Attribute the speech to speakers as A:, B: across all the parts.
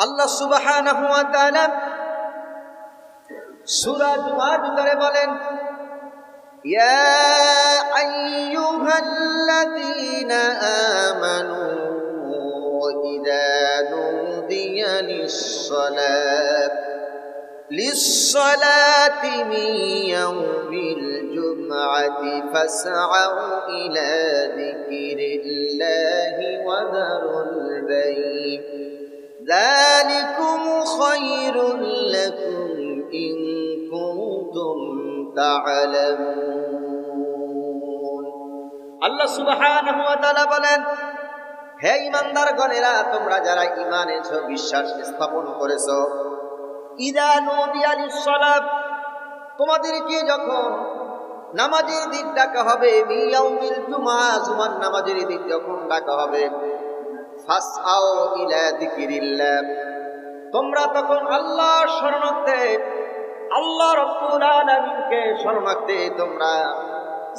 A: আল্লাহ সুবহানাহু ওয়া তাআলা সূরা জুমার ভিতরে বলেন, ইয়া আইয়ুহাল্লাযীনা আমানু ইযা নুদিয়া লিস-সালাতি মিন ইয়াউমিল জুমআতি ফাসআউ ইলা যিকরিল্লাহি ওয়া যারুল বাই'আ যালিকুম খায়রুল লাকুম ইন কুনতুম তা'লামুন। আল্লাহ সুবহানাহু ওয়া তাআলা বলেন, হে ঈমানদারগণেরা, তোমরা যারা ঈমান এনেছো, বিশ্বাস স্থাপন করেছো, ইযা নুদিয়া লিস-সালাত, তোমাদেরকে যখন নামাজের দিক ডাকা হবে, মিয়াউমিল জুমআ, জুমার নামাজের দিক যখন ডাকা হবে, ফাসআউ ইলা যিকরিল্লাহ, তোমরা তখন আল্লাহর শরণার্থে, আল্লাহ রাব্বুল আলামিনকে শরণার্থে তোমরা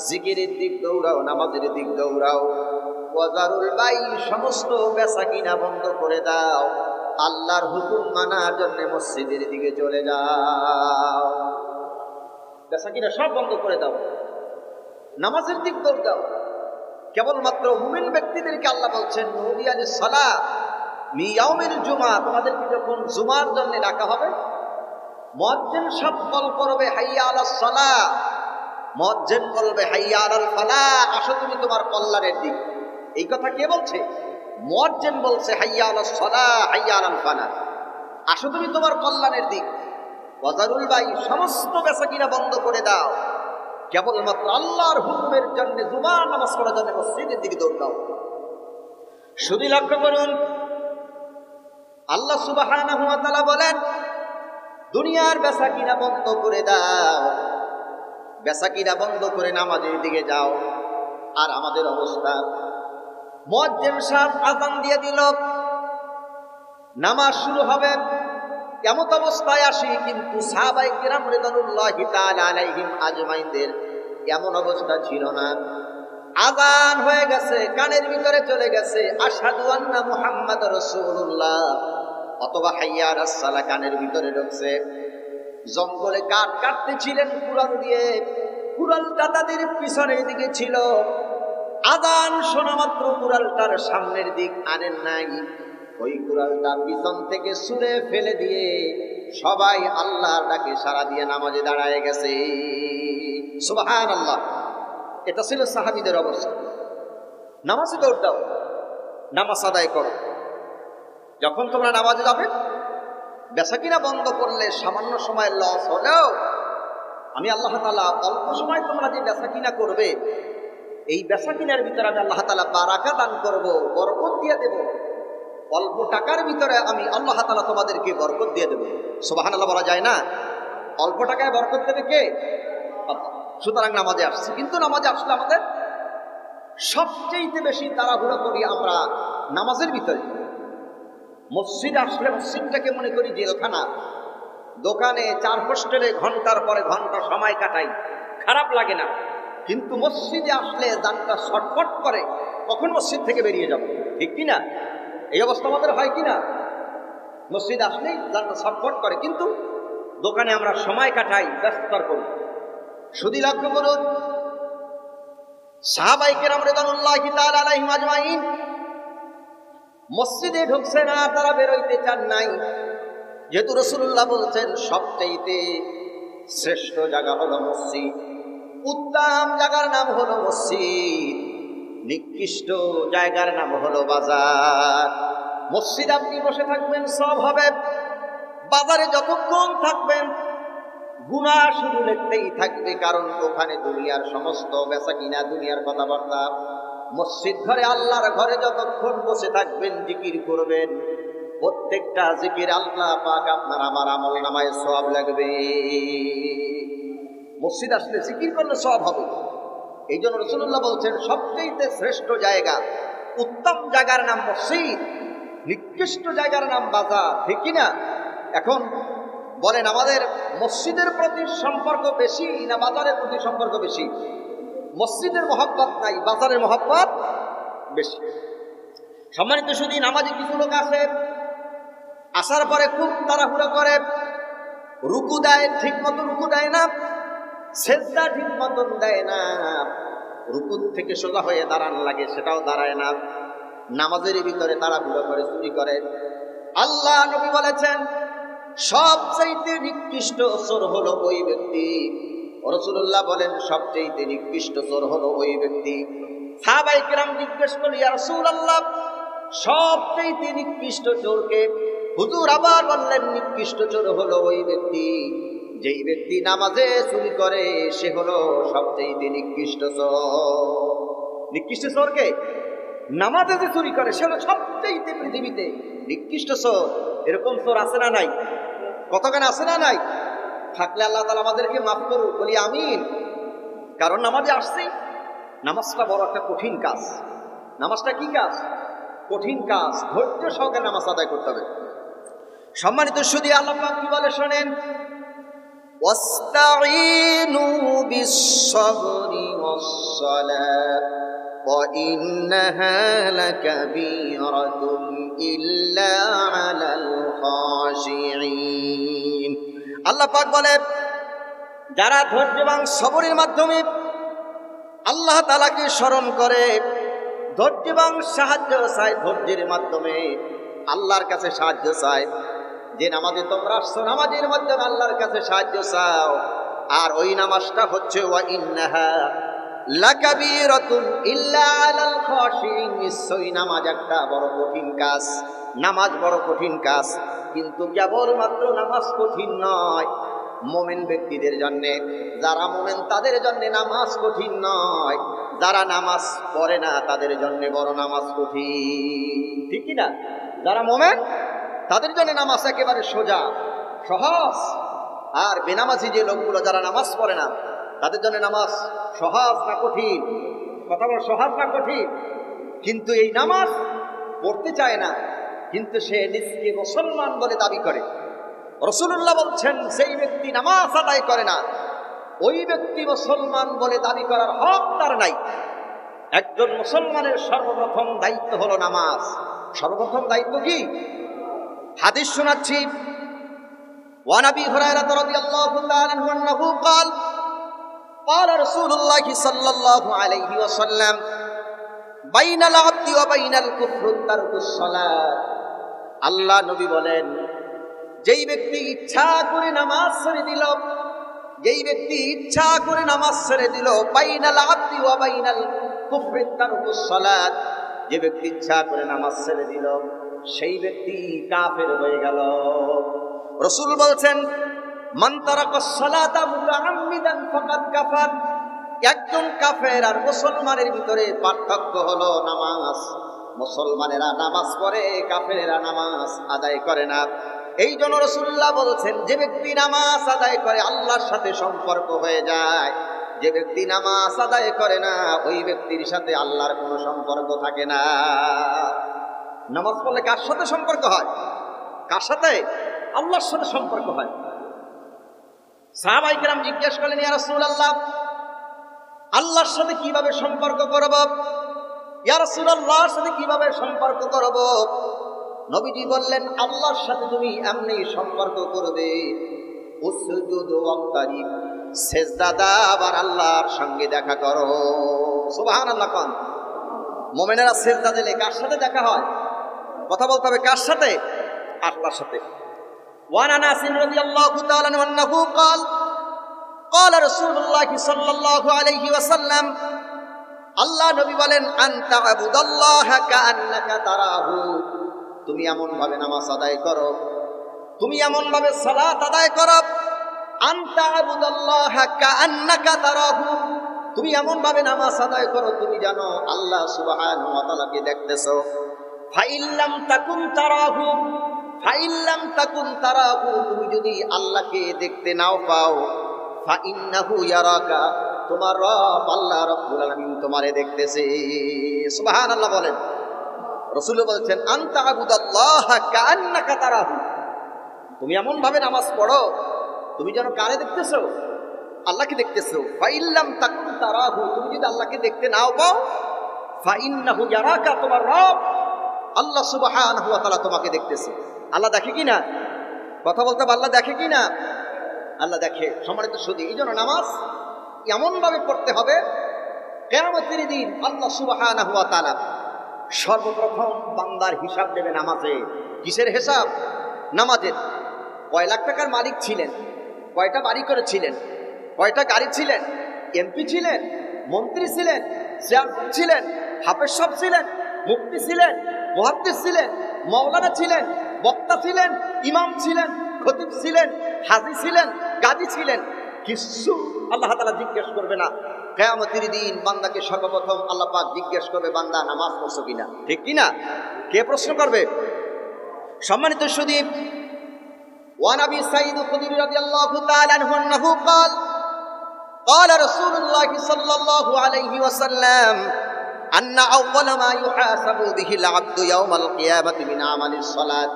A: জিকিরের দিক দৌড়াও, নামাজের দিক দৌড়াও। ওয়াজারুল বাই, সমস্ত বেচা কিনা বন্ধ করে দাও, আল্লাহর হুকুম মানার জন্য মসজিদের দিকে চলে যাও। বেচা কিনা সব বন্ধ করে দাও, নামাজের দিক দৌড় দাও। কেবলমাত্র মুমিন ব্যক্তিদেরকে আল্লাহ বলছেন, নুদিয়া লিস-সালাত মিন ইয়াউমিল জুমআ, তোমাদেরকে যখন জুমার জন্য ডাকা হবে, মুয়াজ্জিন সব করবে হাইয়া আলাস সালাহ, মুয়াজ্জিন বলবে হাইয়া আলাল ফালাহ, আসো তুমি তোমার কল্যাণের দিক। এই কথা কে বলছে? মুয়াজ্জিন বলছে হাইয়া আলাস সালাহ হাইয়া আলাল ফালাহ, আসো তুমি তোমার কল্যাণের দিক। ওয়াজারুল বাই, সমস্ত বেচাকিনা বন্ধ করে দাও, কেবলমাত্র আল্লাহর হুকুমের জন্য জুমার নামাজ পড়ার জন্য মসজিদের দিকে দৌড় দাও। শুধু লক্ষ্য করুন, আল্লাহ সুবহানাহু ওয়া তাআলা বলেন, দুনিয়ার বেচা কিনা বন্ধ করে দাও, বেচা কিনা বন্ধ করে নামাজের দিকে যাও। আর আমাদের অবস্থা, মুয়াজ্জিন সাহেব আযান দিয়ে দিল, নামাজ শুরু হবে, এমত অবস্থায় আসি, কিন্তু সাহাবায়ে কেরাম রিদওয়ানুল্লাহি তাআলা আলাইহিম আজমাইনদের এমন অবস্থা ছিল না। আযান হয়ে গেছে, কানের ভিতরে চলে গেছে আশহাদু আন্না মুহাম্মাদুর রাসূলুল্লাহ, অথবা হাইয়া আলাস সালাহ কানের ভিতরে ঢুকছে। জঙ্গলে কাঠ কাটতেছিলেন কুড়াল দিয়ে, কুড়ালটা তাদের পিছনের দিকে ছিল। আযান শোনা মাত্র কুড়ালটার সামনের দিক আনেন নাই, ওই কুড়ালটা পিছন থেকে ছুঁড়ে ফেলে দিয়ে সবাই আল্লাহর ডাকে সাড়া দিয়ে নামাজে দাঁড়ায় গেছে। সুবহানাল্লাহ। এটা ছিল সাহাবীদের অবস্থা। নামাজে দৌড় দাও, নামাজ আদায় করো। যখন তোমরা নামাজে যাবে, বেচাকিনা বন্ধ করলে সামান্য সময় লস হলেও আমি আল্লাহ তাআলা অল্প সময় তোমরা যে বেচাকিনা করবে, এই বেচাকিনার ভিতরে আমি আল্লাহ তাআলা বারাকা দান করব, বরকত দিয়ে দেব। অল্প টাকার ভিতরে আমি আল্লাহ তাআলা তোমাদেরকে বরকত দিয়ে দেব। সুবহানাল্লাহ বলা যায় না? অল্প টাকায় বরকত দেবে কে? আল্লাহ। সুতরাং নামাজে আসছি, কিন্তু নামাজে আসলে আমাদের সবচেয়ে বেশি তাড়াহুড়ো করি আমরা নামাজের ভিতরে। মসজিদ আসলে মসজিদটাকে মনে করি জেলখানা। দোকানে, চার হোস্টেলে ঘন্টার পরে ঘন্টা সময় কাটাই, খারাপ লাগে না। কিন্তু মসজিদে আসলে জানটা ছটফট করে, কখন মসজিদ থেকে বেরিয়ে যাব, ঠিক কিনা? এই অবস্থা আমাদের হয় কিনা? মসজিদ আসলেই জানটা ছটফট করে, কিন্তু দোকানে আমরা সময় কাটাই, ব্যস্ততার করি। শুধু লক্ষ্য করুন, সাহাবায়ে কেরাম রিদওয়ানুল্লাহি তাআলা আলাইহিম আজমাইন মসজিদে ঢুকছে না, তারা বেরোইতে চান নাই। যেহেতু রাসূলুল্লাহ বলছেন সবচাইতে শ্রেষ্ঠ জায়গা হলো মসজিদ, উত্তম জায়গার নাম হলো মসজিদ, নিকৃষ্ট জায়গার নাম হলো বাজার। মসজিদ আপনি বসে থাকবেন সব হবে, বাজারে যতক্ষণ থাকবেন গুনাহ শুধু লিখতেই থাকবে, কারণ ওখানে দুনিয়ার সমস্ত বেচা কিনা, দুনিয়ার কথাবার্তা। মসজিদ ঘরে, আল্লাহর ঘরে যতক্ষণ বসে থাকবেন, জিকির করবেন, প্রত্যেকটা জিকির আল্লাহ পাক আপনার আমার আমল নামায় সওয়াব লাগবে। মসজিদ আসলে জিকির করলে সওয়াব হবে। এই জন্য রাসূলুল্লাহ বলছেন সবচেয়ে শ্রেষ্ঠ জায়গা, উত্তম জায়গার নাম মসজিদ, নিকৃষ্ট জায়গার নাম বাজার, ঠিক কিনা? এখন বলেন, আমাদের মসজিদের প্রতি সম্পর্ক বেশি না বাজারের প্রতি সম্পর্ক বেশি? মসজিদের মহব্বত নাই, বাজারের মহব্বত বেশি। সম্মানিত সুধী, নামাজে কিছু লোক আছে আসার পরে খুব তাড়াহুড়ো করে রুকু দেয়, ঠিক মতো রুকু দেয় না, সেজদা ঠিক মতন দেয় না, রুকু থেকে সোজা হয়ে দাঁড়ানো লাগে সেটাও দাঁড়ায় না, নামাজের ভিতরে তাড়াহুড়ো করে চুরি করে। আল্লাহ নবী বলেছেন সবচাইতে নিকৃষ্ট চোর হলো ওই ব্যক্তি। রাসূলুল্লাহ বলেন সবচাইতে নিকৃষ্ট চোর হলো ওই ব্যক্তি। সাহাবায়ে কেরাম জিজ্ঞেস করলেন ইয়া রাসূলুল্লাহ সবচাইতে নিকৃষ্ট চোরকে? হুজুর আবার বললেন নিকৃষ্ট চোর হলো ওই ব্যক্তি যেই ব্যক্তি নামাজে চুরি করে, সে হলো সবচাইতে নিকৃষ্ট চোর। নিকৃষ্ট চোরকে? নামাজে যে চুরি করে সে হলো সবচাইতে পৃথিবীতে নিকৃষ্ট চোর। এরকম চোর আছে না নাই? কতখানি আছে না নাই? থাকলে আল্লাহ তাআলা আমাদেরকে মাফ করুক, বলি আমিন। কারণ নামাজে আসছি, নামাজটা বড় একটা কঠিন কাজ। নামাজটা কি কাজ? কঠিন কাজ। ধৈর্য সহকারে নামাজ আদায় করতে হবে। সম্মানিত সুধী, আল্লাহ পাক কি বলে শোনেন, ওয়াস্তাঈনু বিস-সাবরি ওয়াস-সালাত ওয়া ইন্নাহা লাকাবীরাতুন ইল্লা আলাল খাশিঈন। আল্লাহ পাক বলে যারা ধৈর্য এবং সবরের মাধ্যমে আল্লাহ তাআলাকে স্মরণ করে, ধৈর্য এবং সাহায্য চায়, ধৈর্যের মাধ্যমে আল্লাহর কাছে সাহায্য চায়। যে নামাজে তোমরা আসছো, নামাজের মাধ্যমে আল্লাহর কাছে সাহায্য চাও, আর ওই নামাজটা হচ্ছে ওয়া ইন্নাহা লাকাবীরাতুন ইল্লা আলাল খাশিঈন। নিশ্চয়ই নামাজ একটা বড় কঠিন কাজ। নামাজ বড় কঠিন কাজ, কিন্তু কেবলমাত্র নামাজ কঠিন নয়, মুমিন ব্যক্তিদের জন্য, যারা মুমিন তাদের জন্য নামাজ কঠিন নয়, যারা নামাজ পড়ে না তাদের জন্য বড় নামাজ কঠিন। ঠিক কি না? যারা মুমিন তাদের জন্য নামাজ একেবারে সোজা সহজ, আর বেনামাজি যে লোকগুলো যারা নামাজ পড়ে না তাদের জন্য নামাজ সহজ না কঠিন? কথা বলো, সহজ না কঠিন? কিন্তু এই নামাজ পড়তে চায় না, কিন্তু সে নিজকে মুসলমান বলে দাবি করে। রাসূলুল্লাহ বলছেন সেই ব্যক্তি নামাজ আদায় করে না, ওই ব্যক্তি মুসলমান বলে দাবি করার হক তার নাই। একজন মুসলমানের সর্বপ্রথম দায়িত্ব হলো নামাজ। সর্বপ্রথম দায়িত্ব কি? হাদিস শোনাচ্ছি, ওয়া নবী হুরায়রা রাদিয়াল্লাহু তাআলা আনহু আন্নাহু قال قال رسول الله صلى الله عليه وسلم بين العبد وبين الكفر ترك الصلاة। আল্লাহ নবী বলেন যেই ব্যক্তি ইচ্ছা করে নামাজ ছেড়ে দিল, যেই ব্যক্তি ইচ্ছা করে নামাজ ছেড়ে দিল, বাইনাল আবদি ওয়া বাইনাল কুফরি তারকুস সালাত, যে ব্যক্তি ইচ্ছা করে নামাজ ছেড়ে দিল সেই ব্যক্তি কাফের হয়ে গেল। রাসূল বলছেন মান তারাকাস সালাতা মুতাআম্মিদান ফাকাদ কাফার। একজন কাফের আর মুসলমানের ভিতরে পার্থক্য হলো নামাজ। মুসলমানেরা নামাজ পড়ে, কাফেরেরা নামাজ আদায় করে না। এই জন্য রাসূলুল্লাহ বলছেন যে ব্যক্তি নামাজ আদায় করে আল্লাহর সাথে সম্পর্ক হয়ে যায়, যে ব্যক্তি নামাজ আদায় করে না ওই ব্যক্তির সাথে আল্লাহর কোনো সম্পর্ক থাকে না। নামাজ পড়লে কার সাথে সম্পর্ক হয়? কার সাথে? আল্লাহর সাথে সম্পর্ক হয়। সাহাবায়ে কেরাম জিজ্ঞেস করলেন ইয়া রাসূলুল্লাহ আল্লাহর সাথে কিভাবে সম্পর্ক করব? ইয়া রাসূলুল্লাহর সাথে কিভাবে সম্পর্ক করব? নবীজি বললেন আল্লাহর সাথে তুমি এমনি সম্পর্ক করবে, উসজুদ ওয়াক্তারিব, সিজদা দাও আর আল্লাহর সঙ্গে দেখা করো। সুবহানাল্লাহ। কোন মুমিনেরা সিজদা দিলে কার সাথে দেখা হয়? কথা বলতে হবে, কার সাথে? আল্লাহর সাথে। ওয়ান আনাস রাদিয়াল্লাহু তাআলা আনহু قال قال رسول الله صلى الله عليه وسلم আল্লাহ নবী বলেন আনতা আবুদাল্লাহ কাআন্নাকা তারাহু। তুমি এমন ভাবে নামাজ আদায় করো, তুমি এমন ভাবে সালাত আদায় করো, আনতা আবুদাল্লাহ কাআন্নাকা তারাহু, তুমি এমন ভাবে নামাজ আদায় করো তুমি জানো আল্লাহ সুবহানাহু ওয়া তাআলাকে দেখতেছো। ফাইল্লাম তাকুন তারাহু, ফাইল্লাম তাকুন তারাহু, তুমি যদি আল্লাহকে দেখতে নাও পাও, ফাইন্নাহু ইয়ারাকা, তোমার রব আল্লাহ রাব্বুল আলামিন তোমারে দেখতেছে। সুবহানাল্লাহ বলেন। রাসূল বলছেন আনতা আবুদাল্লাহ কাআন্নাকা তারাহু, তুমি এমন ভাবে নামাজ পড়ো তুমি যেন কারে দেখতেছো? আল্লাহকে দেখতেছো। ফাইল্লাম তাকুন তারাহু, তুমি যদি আল্লাহকে দেখতে নাও পাও, ফাইন্নাহু ইয়ারাকা, তোমার রব আল্লাহ সুবহানাহু ওয়া তাআলা তোমাকে দেখতেছে। আল্লাহ দেখে কি না? কথা বলতে হবে, আল্লাহ দেখে কি না? আল্লাহ দেখে। সম্মানিত সুধী, এই জন্য নামাজ এমন ভাবে পড়তে হবে কিয়ামতের দিন আল্লাহ সুবহানাহু ওয়া তাআলা সর্বপ্রথম বান্দার হিসাব নেবে নামাজে। কিসের হিসাব? নামাজের। কয় লাখ টাকার মালিক ছিলেন, কয়টা বাড়ি করেছিলেন, কয়টা গাড়ি ছিলেন, এমপি ছিলেন, মন্ত্রী ছিলেন, চেয়ারম্যান ছিলেন, হাফেজ সাহেব ছিলেন, মুফতি ছিলেন, মুহাদ্দিস ছিলেন, মাওলানা ছিলেন, বক্তা ছিলেন, ইমাম ছিলেন, খতিব ছিলেন, হাজী ছিলেন, গাজী ছিলেন, কিছু আল্লাহ তাআলা জিজ্ঞেস করবে না। কিয়ামতের দিন বান্দাকে সর্বপ্রথম আল্লাহ পাক জিজ্ঞেস করবে, বান্দা নামাজ পড়ছো কিনা? ঠিক কিনা? কে প্রশ্ন করবে? সম্মানিত সুধী, ওয়ান আবি সাঈদ খুদরী রাদিয়াল্লাহু তাআলা আনহু আন্নাহু قال قال رسول الله صلى الله عليه وسلم أن أول ما يحاسب به العبد يوم القيامة من عمل الصلاة।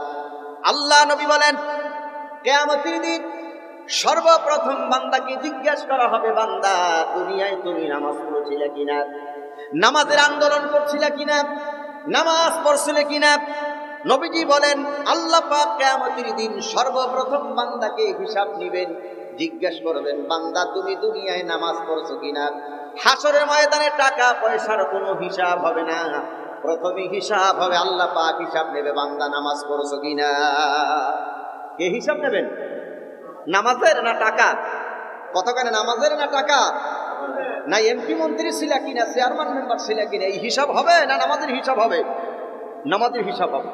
A: আল্লাহ নবী বলেন, কিয়ামতের দিন সর্বপ্রথম বান্দাকে জিজ্ঞাসা করা হবে, বান্দা দুনিয়ায় তুমি নামাজ পড়ছিলে কিনা, নামাজের আন্দোলন করছিলে কিনা, নামাজ পড়ছিলে কিনা? নবীজি বলেন, আল্লাহ পাক কিয়ামতের দিন সর্বপ্রথম বান্দাকে হিসাব নেবেন, জিজ্ঞাসা করবেন, বান্দা তুমি দুনিয়ায় নামাজ পড়ছো কিনা? হাসরের ময়দানে টাকা পয়সার কোনো হিসাব হবে না, প্রথমে হিসাব হবে আল্লাহ পাক হিসাব নেবে, বান্দা নামাজ পড়ছো কিনা। কে হিসাব নেবেন? নামাজের না টাকা? কতখানে নামাজের না টাকা? না এমপি মন্ত্রী ছিল কিনা, চেয়ারম্যান মেম্বার ছিল কিনা, এই হিসাব হবে না নামাজের হিসাব হবে? নামাজের হিসাব হবে।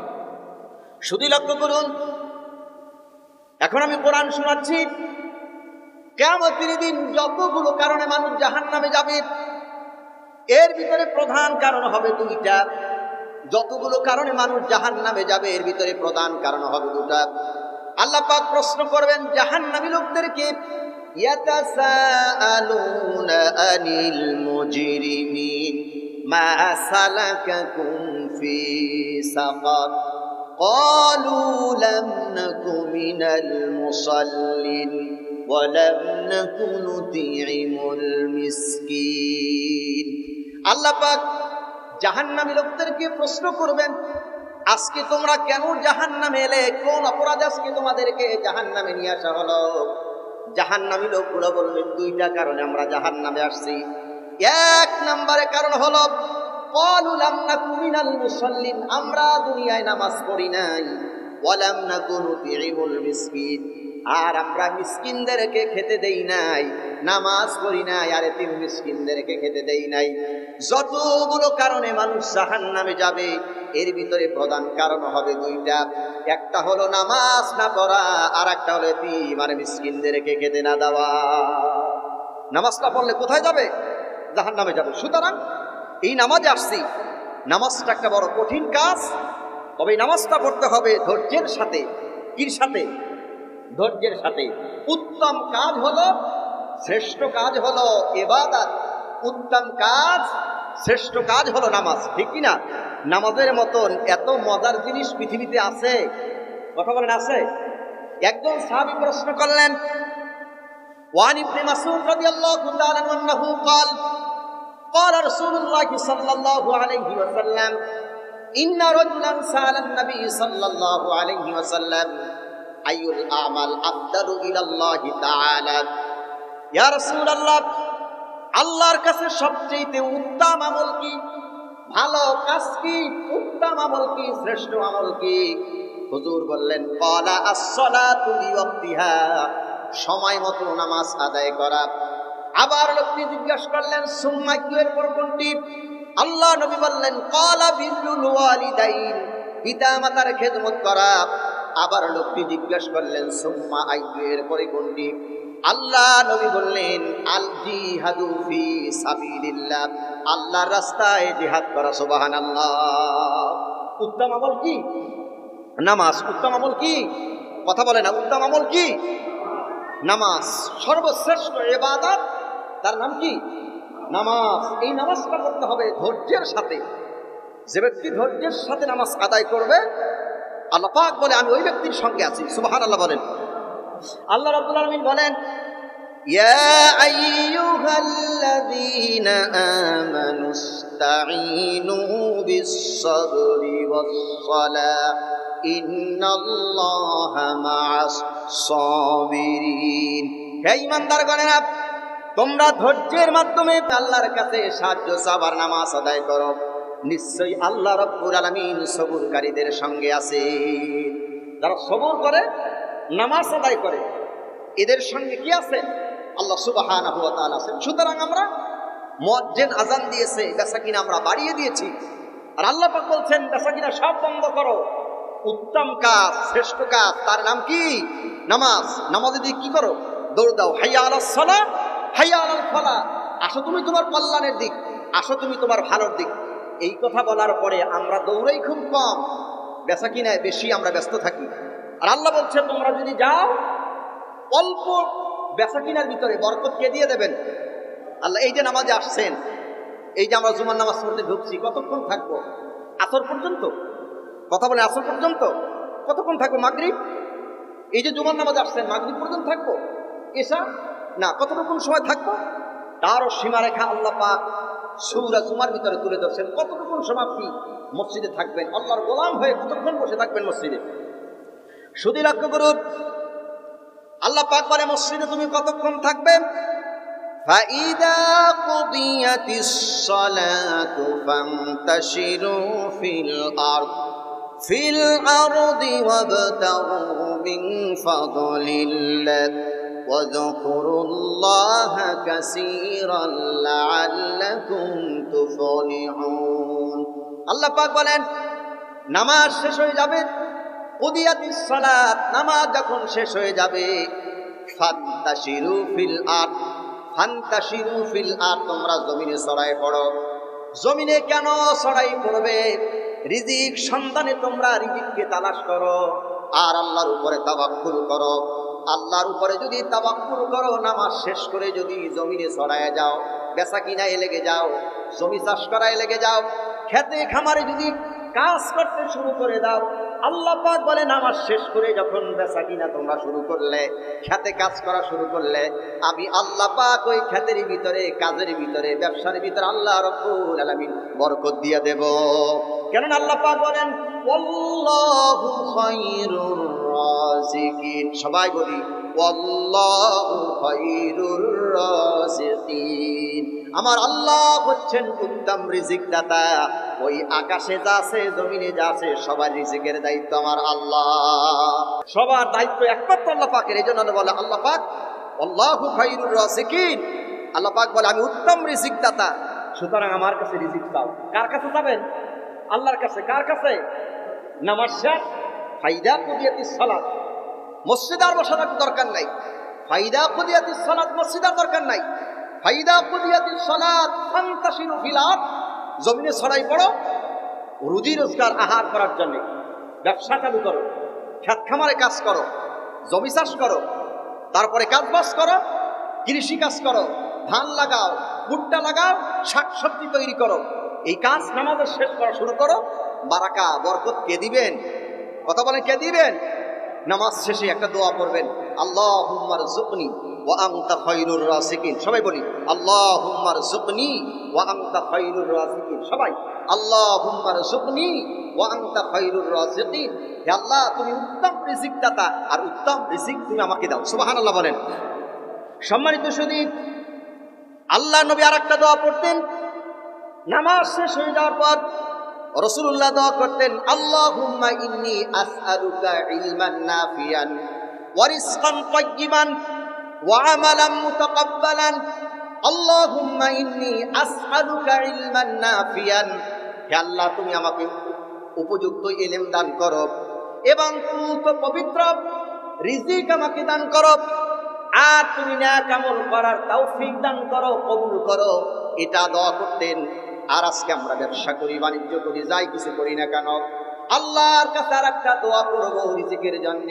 A: শুধু লক্ষ্য করুন, এখন আমি কোরআন শোনাচ্ছি, কিয়ামতের দিন যতগুলো কারণে মানুষ জাহান্নামে যাবে এর ভিতরে প্রধান কারণ হবে দুইটা। যতগুলো কারণে মানুষ জাহান্নামে যাবে এর ভিতরে প্রধান কারণ হবে দুটা। আল্লাহ পাক প্রশ্ন করবেন জাহান্নামী লোকদেরকে, ইয়াতাসাআলুনা আনিল মুজরিমিন মা সালাকাকুম ফি সাকার ক্বালু লাম নাকু মিনাল মুসাল্লিন ওয়া লাম নাকু নুতি'মুল মিসকিন। আল্লাহ পাক জাহান্নামী লোকদেরকে প্রশ্ন করবেন, আজকে তোমরা কেন জাহান্নামে এলে? কোন অপরাধ আজকে তোমাদেরকে জাহান্নামে নিয়ে আসা হলো? জাহান্নামী লোকগুলো বললেন, দুইটা কারণে আমরা জাহান্নামে আসছি। এক নম্বরে কারণ হলো ক্বালু লাম নাকু মিনাল মুসাল্লিন, আমরা দুনিয়ায় নামাজ পড়ি নাই, ওয়া লাম নাকু নুতি'মুল মিসকিন, আর আমরা মিসকিনদেরকে খেতে দেই নাই, নামাজ পড়ি নাই আর এতিম মিসকিনদেরকে খেতে দেই নাই। যতগুলো কারণে মানুষ জাহান্নামে যাবে এর ভিতরে প্রধান কারণ হবে দুইটা। একটা হলো নামাজ না পড়া, আর একটা হলো এতিম আর মিসকিনদেরকে খেতে না দেওয়া। নামাজ না পড়লে কোথায় যাবে? জাহান্নামে যাবে। সুতরাং এই নামাজে আসছি, নামাজটা একটা বড় কঠিন কাজ, তবে এই নামাজটা পড়তে হবে ধৈর্যের সাথে। কির সাথে? ধৈর্যের সাথে। উত্তম কাজ হলো, শ্রেষ্ঠ কাজ হলো ইবাদত। উত্তম কাজ, শ্রেষ্ঠ কাজ হলো নামাজ। ঠিক কিনা? নামাজের মতন এত মজার জিনিস পৃথিবীতে আছে? কথা বলেন, আছে? একজন সাহাবী প্রশ্ন করলেন, ওয়ান ইবনে মাসউদ রাদিয়াল্লাহু তাআলা আনহু قال قال رسول الله صلى الله عليه وسلم إن رجلا سأل النبي صلى الله عليه وسلم أي الأعمال أفضل إلى الله تعالى يا رسول الله, আল্লাহর কাছে সবচেয়ে উত্তম আমল কি? ভালো কাজ কি? উত্তম আমল কি? শ্রেষ্ঠ আমল কি? হুজুর বললেন, ক্বালা আস-সালাতু লিওয়াক্তিহা, সময় মতো নামাজ আদায় করা। আবার লোকটি জিজ্ঞাসা করলেন, সুম্মা কি, এরপর কোনটি? আল্লাহ নবী বললেন, ক্বালা বিররুল ওয়ালিদাইন, পিতা মাতার খেদমত করা। আবার লোকটি জিজ্ঞাসা করলেন, সুম্মা আইয়ু, এরপরে কোনটি? আল্লাহ নবী বললেন, আল জিহাদু ফি সাবিলিল্লাহ, আল্লাহর রাস্তায় জিহাদ করা। সুবহানাল্লাহ। উত্তম আমল কি? নামাজ। উত্তম আমল কি? কথা বলে না। উত্তম আমল কি? নামাজ। সর্বশ্রেষ্ঠ ইবাদত, তার নাম কি? নামাজ। এই নামাজটা করতে হবে ধৈর্যের সাথে। যে ব্যক্তি ধৈর্যের সাথে নামাজ আদায় করবে, আল্লাহ পাক বলে আমি ওই ব্যক্তির সঙ্গে আছি। সুবহানাল্লাহ বলেন। আল্লাহ রাব্বুল আলামিন বলেন, ইয়া আইয়ুহাল্লাযীনা আমানুস্তাঈনু বিস-সাবরি ওয়াস-সালাহ ইন্নাল্লাহা মা'আস সাবিরিন। হে ঈমানদারগণেরা, তোমরা ধৈর্যের মাধ্যমে আল্লাহর কাছে সাহায্য চাবার নামাজ আদায় করো, নিশ্চয়ই আল্লাহ রাব্বুল আলামিন সবুরকারীদের সঙ্গে আছে। যারা সবর করে, নামাজ আদায় করে, এদের সঙ্গে কি আছে? আল্লাহ সুবহানাহু ওয়া তাআলা আছেন। সুতরাং আমরা মুয়াজ্জিন আযান দিয়েছে, বেচাকিনা আমরা বাড়িয়ে দিয়েছি, আর আল্লাহ পাক বলছেন বেচাকিনা সব বন্ধ করো। উত্তম কাজ, শ্রেষ্ঠ কাজ, তার নাম কি? নামাজ। নামাজে দিয়ে কি করো? দৌড় দাও। হাইয়া আলাস সালাহ, হাইয়া আলাল ফালাহ। আসো তুমি তোমার কল্যাণের দিক, আসো তুমি তোমার ভালোর দিক। এই কথা বলার পরে আমরা দৌড়াই খুব কম, বেচাকিনায় বেশি আমরা ব্যস্ত থাকি। আর আল্লাহ বলছে তোমরা যদি যাও, অল্প বেচাকিনার ভিতরে বরকত কে দিয়ে দেবেন? আল্লাহ। এই যে নামাজে আসছেন, এই যে আমরা জুমার নামাজ পড়তে ঢুকছি, কতক্ষণ থাকবো? আসর পর্যন্ত। কথা বলে আসর পর্যন্ত কতক্ষণ থাকবো? মাগরিব। এই যে জুমার নামাজে আসছেন, মাগরিব পর্যন্ত থাকবো? এশা না, কতটুকুন সময় থাকবো? তারও সীমারেখা আল্লাহ পাক সূরা জুমার ভিতরে তুলে ধরছেন। কতটুকুন সময় আপনি মসজিদে থাকবেন, আল্লাহর গোলাম হয়ে কতক্ষণ বসে থাকবেন মসজিদে? শুধু লক্ষ্য করুন, আল্লাহ পাক বলে মসজিদে তুমি কতক্ষণ থাকবে? فَإِذَا قُضِيَتِ الصَّلَاةُ فَانتَشِرُوا فِي الْأَرْضِ وَابْتَغُوا مِنْ فَضْلِ اللَّهِ وَاذْكُرُوا اللَّهَ كَثِيرًا لَعَلَّكُمْ تُفْلِحُونَ। আল্লাহ পাক বলেন নামাজ শেষ হয়ে যাবে, কুদিয়াতিস সালাত, নামাজ যখন শেষ হয়ে যাবে, ফান্তাশিরু ফিল আরদ, ফান্তাশিরু ফিল আরদ, তোমরা জমিনে ছড়ায় পড়ো। জমিনে কেন ছড়াই পড়বে? রিজিক সন্ধানে তোমরা রিজিককে তালাশ করো, আর আল্লাহর উপরে তাওয়াক্কুল করো। আল্লাহর উপরে যদি তাওয়াক্কুল করো, নামাজ শেষ করে যদি জমিনে ছড়ায় যাও, বেচা কিনায় লেগে যাও, জমি চাষ করায় লেগে যাও, খেতে খামারে যদি কাজ করতে শুরু করে দাও, আল্লাহ পাক বলে নামাজ শেষ করে যখন বেচা কিনা তোমরা শুরু করলে, খেতে কাজ করা শুরু করলে, আমি আল্লাহ পাক ওই খেতের ভিতরে, কাজের ভিতরে, ব্যবসার ভিতরে আল্লাহ রাব্বুল আলামিন বরকত দিয়ে দেব। কেননা আল্লাহ পাক বলেন ওয়াল্লাহু খায়রুর রাযিকিন। সবাই বলি ওয়াল্লাহু খায়রুর রাযিকিন। আমার আল্লাহ হচ্ছেন উত্তম রিজিক দাতা। ওই আকাশে যা আছে, জমিনে যা আছে, সবার রিজিকের দায়িত্ব আমার আল্লাহ। সবার দায়িত্ব একমাত্র আল্লাহ পাকের। এই জন্য বলে আল্লাহ পাক আল্লাহু খায়রুর রাযিকিন। আল্লাহ পাক বলে আমি উত্তম রিজিক দাতা, সুতরাং আমার কাছে রিজিক চাও। কার কাছে যাবেন? আল্লাহর কাছে। কার কাছে? নামাজ শেষ, ফাইদা কুদিয়াতিস সালাত, মসজিদ আর বসার দরকার নাই। ফাইদা কুদিয়াতিস সালাত, মসজিদ আর দরকার নাই। ফাইদা কুদিয়াতিস সালাত ফান্তাশিরু ফিল আরদ, জমিনে ছড়াই পড়ো রুজি রোজগার আহার করার জন্য। ব্যবসা চালু করো, খেত খামারে কাজ করো, জমি চাষ করো, তারপরে কাজবাজ করো, কৃষি কাজ করো, ধান লাগাও, ভুট্টা লাগাও, শাকসবজি তৈরি করো। এই কাজ নামাজের শেষ করা শুরু করো। বারাকা বরকত কে দিবেন? কথা বলেন কে দিবেন? নামাজ শেষে একটা দোয়া করবেন, আল্লাহুম্মা রযুকনি ওয়া আনতা খায়রুর রাযিকিন। সবাই বলি আল্লাহুম্মা রযুকনি ওয়া আনতা খায়রুর রাযিকিন। সবাই আল্লাহুম্মা রযুকনি ওয়া আনতা খায়রুর রাযিকিন। হে আল্লাহ, তুমি উত্তম রিজিক দাতা, আর উত্তম রিজিক তুমি আমাকে দাও। সুবহানাল্লাহ বলেন। সম্মানিত সুধী, আল্লাহ নবী আরেকটা দোয়া পড়তেন নামাজ শেষ হয়ে যাওয়ার পর। রাসূলুল্লাহ দোয়া করতেন আল্লাহুম্মা ইন্নী আসআলুকা ইলমান নাফিয়ান ওয়া রিজকান তাইয়িবান ওয়া আমালান মুতাকাব্বালান। আল্লাহুম্মা ইন্নী আসআলুকা ইলমান নাফিয়ান। হে আল্লাহ, তুমি আমাকে উপযুক্ত ইলম দান করো এবং পুত পবিত্র রিজিক আমাকে দান করো, আর তুমি নেক আমল করার তৌফিক দান করো, কবুল করো। এটা দোয়া করতেন। আর আজকে আমরা ব্যবসা করি, বাণিজ্য করি, যাই কিছু করি না কেন, আল্লাহর কাছে আর একটা দোয়া করবো রিজিকের জন্য।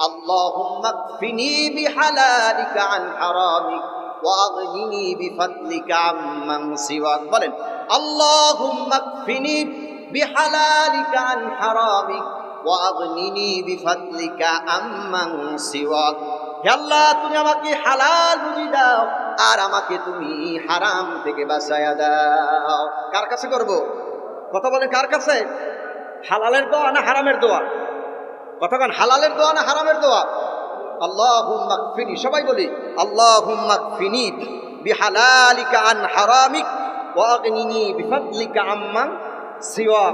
A: আল্লাহুম্মা কফিনি বিহালালিকা আন হারামিক ওয়া আগনিনি বিফাদলিকা আম্মান সিওয়াক। বলেন আল্লাহুম্মা কফিনি বিহালালিকা আন হারামিক ওয়া আগনিনি বিফাদলিকা আম্মান সিওয়াক। হে আল্লাহ, তুমি আমাকে হালাল রুজি দাও, আর আমাকে তুমি হারাম থেকে বাঁচায়া দাও। কার কাছে করব? কথা বলেন কার কাছে? হালালের দোয়া না হারামের দোয়া? কতক্ষণ হালালের দোয়া না হারামের দোয়া? আল্লাহুম্মা কফিনি, সবাই বলি আল্লাহুম্মা কফিনি বিহালালিকা আন হারামিক ওয়া আগনিনি বিফাদলিকা আম্মান সিওয়া।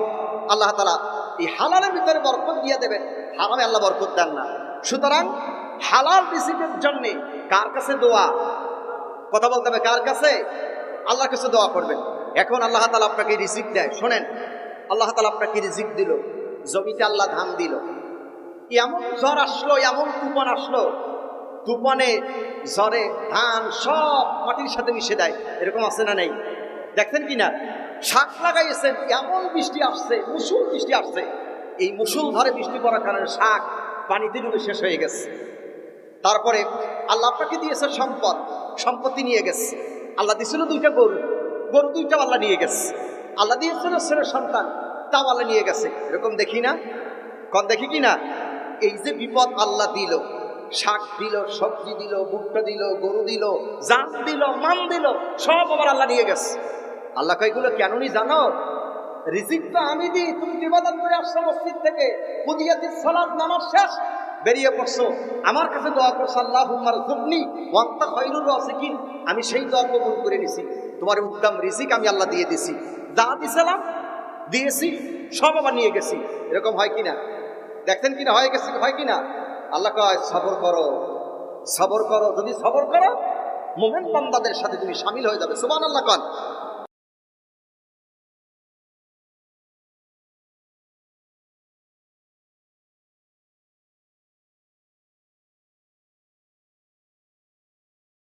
A: আল্লাহ তাআলা এই হালালের ভিতরে বরকত দিয়ে দেবেন, হারামে আল্লাহ বরকত দেন না। সুতরাং হালাল রিজিকের জন্য কার কাছে দোয়া? কথা বলতে হবে কার কাছে? আল্লাহর কাছে দোয়া করবেন। এখন আল্লাহ তাআলা আপনাকে রিজিক দেয়, শোনেন, আল্লাহ তাআলা আপনাকে রিজিক দিল, জমিতে আল্লাহ ধান দিল, এমন ঝড় আসলো, এমন তুফান আসলো, তুফানে ঝড়ে ধান সব মাটির সাথে মিশে দেয়, এরকম আছে না নেই? দেখছেন কিনা? শাক লাগাইয়েছেন, এমন বৃষ্টি আসছে, মুসুল বৃষ্টি আসছে, এই মুসুল ধারে বৃষ্টি পড়ার কারণে শাক পানিতে ডুবে শেষ হয়ে গেছে। তারপরে আল্লাহ আপনাকে দিয়েছে সম্পদ, সম্পত্তি নিয়ে গেছে। আল্লাহ দিয়েছিল দুইটা গরু, গরু দুইটা আল্লাহ নিয়ে গেছে। আল্লাহ দিয়েছিল ছেলে সন্তান, তাও আল্লাহ নিয়ে গেছে। এরকম দেখি না? কন দেখি কি না? এই যে বিপদ আল্লাহ দিল, শাক দিল, সবজি দিল, ভুট্টা দিল, গরু দিল, জান দিল, মান দিল, সব আমার আল্লাহ নিয়ে গেছে। আল্লাহ কয়গুলো কেননি জানো? রিজিক তো আমি দিই, তুমি ইবাদত করে আসছো মসজিদ থেকে, কুদিয়াতিস সালাত, নামাজ শেষ, বেরিয়ে পড়ছো, আমার কাছে দোয়া করছো আল্লাহুম্মা রযুকনি ওয়া আনতা খায়রুর রাযিকিন, আমি সেই দোয়া কবুল করে নিছি, তোমার উত্তম রিজিক আমি আল্লাহ দিয়ে দিছি, যা দিছিলাম দিয়েছি, সব আবার নিয়ে গেছি। এরকম হয় কিনা? দেখতেন কিনা? হয়ে গেছে, হয় কিনা? আল্লাহ কয় সবর করো, সবর করো, যদি সবর করো মুমিন বান্দাদের সাথে তুমি শামিল হয়ে যাবে। সুবহানাল্লাহ। কন